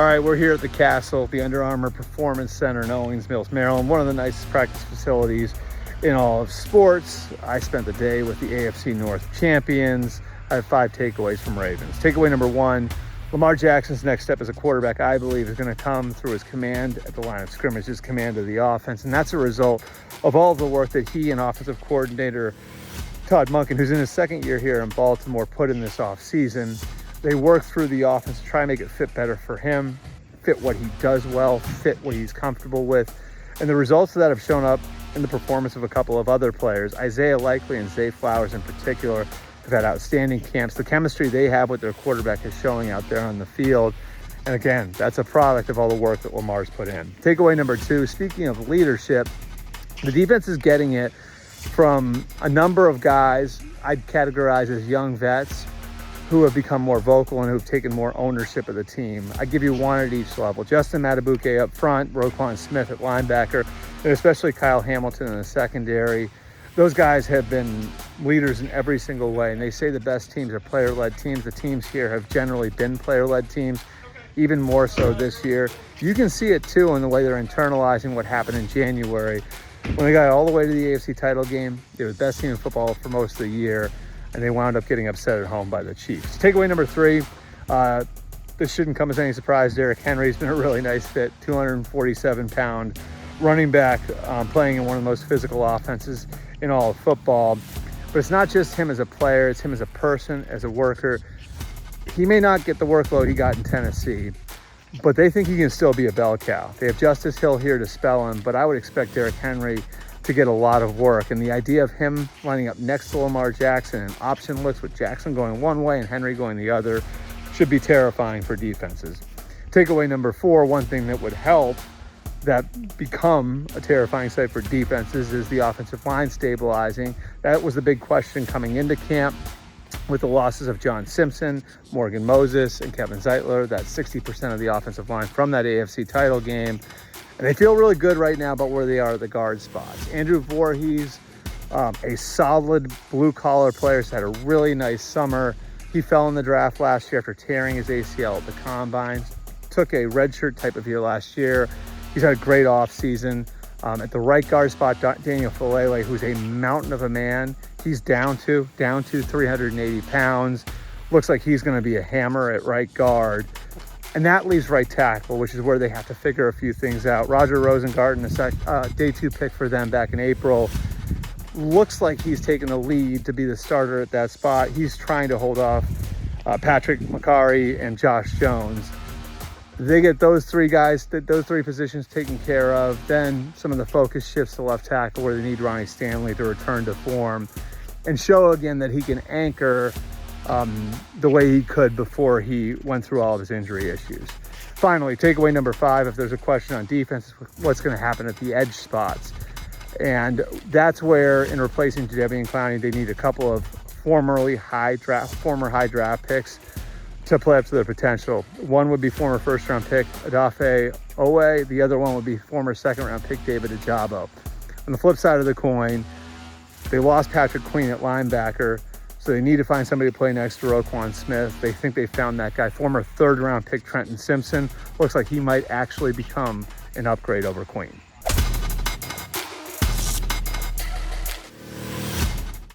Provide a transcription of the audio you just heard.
All right, we're here at the Castle, the Under Armour Performance Center in Owings Mills, Maryland. One of the nicest practice facilities in all of sports. I spent the day with the AFC North champions. I have 5 takeaways from Ravens. Takeaway number 1, Lamar Jackson's next step as a quarterback, I believe, is going to come through his command at the line of scrimmage, his command of the offense. And that's a result of all of the work that he and offensive coordinator Todd Monken, who's in his second year here in Baltimore, put in this offseason. They work through the offense to try and make it fit better for him, fit what he does well, fit what he's comfortable with. And the results of that have shown up in the performance of a couple of other players. Isaiah Likely and Zay Flowers in particular have had outstanding camps. The chemistry they have with their quarterback is showing out there on the field. And again, that's a product of all the work that Lamar's put in. Takeaway number 2, speaking of leadership, the defense is getting it from a number of guys I'd categorize as young vets who have become more vocal and who've taken more ownership of the team. I give you one at each level. Justin Matabuke up front, Roquan Smith at linebacker, and especially Kyle Hamilton in the secondary. Those guys have been leaders in every single way, and they say the best teams are player-led teams. The teams here have generally been player-led teams, even more so this year. You can see it too in the way they're internalizing what happened in January when they got all the way to the AFC title game. They were the best team in football for most of the year, and they wound up getting upset at home by the Chiefs. Takeaway number 3, this shouldn't come as any surprise. Derrick Henry's been a really nice fit, 247-pound running back, playing in one of the most physical offenses in all of football. But it's not just him as a player, it's him as a person, as a worker. He may not get the workload he got in Tennessee, but they think he can still be a bell cow. They have Justice Hill here to spell him, but I would expect Derrick Henry to get a lot of work. And the idea of him lining up next to Lamar Jackson in option looks with Jackson going one way and Henry going the other should be terrifying for defenses. Takeaway number 4, one thing that would help that become a terrifying sight for defenses is the offensive line stabilizing. That was the big question coming into camp with the losses of John Simpson, Morgan Moses, and Kevin Zeitler. That's 60% of the offensive line from that AFC title game. And they feel really good right now about where they are at the guard spots. Andrew Voorhees, a solid blue-collar player, has had a really nice summer. He fell in the draft last year after tearing his ACL at the Combine. Took a redshirt type of year last year. He's had a great offseason. At the right guard spot, Daniel Falele, who's a mountain of a man. He's down to 380 pounds. Looks like he's going to be a hammer at right guard. And that leaves right tackle, which is where they have to figure a few things out. Roger Rosengarten, a day 2 pick for them back in April, looks like he's taken the lead to be the starter at that spot. He's trying to hold off Patrick McCarry and Josh Jones. They get those 3 guys, those 3 positions taken care of. Then some of the focus shifts to left tackle where they need Ronnie Stanley to return to form and show again that he can anchor the way he could before he went through all of his injury issues. Finally, takeaway number 5, if there's a question on defense, what's going to happen at the edge spots? And that's where, in replacing Jadeveon Clowney, they need a couple of former high draft picks to play up to their potential. One would be former first-round pick Odafe Owe. The other one would be former second-round pick David Ajabo. On the flip side of the coin, they lost Patrick Queen at linebacker, so they need to find somebody to play next to Roquan Smith. They think they found that guy. Former third-round pick Trenton Simpson. Looks like he might actually become an upgrade over Queen.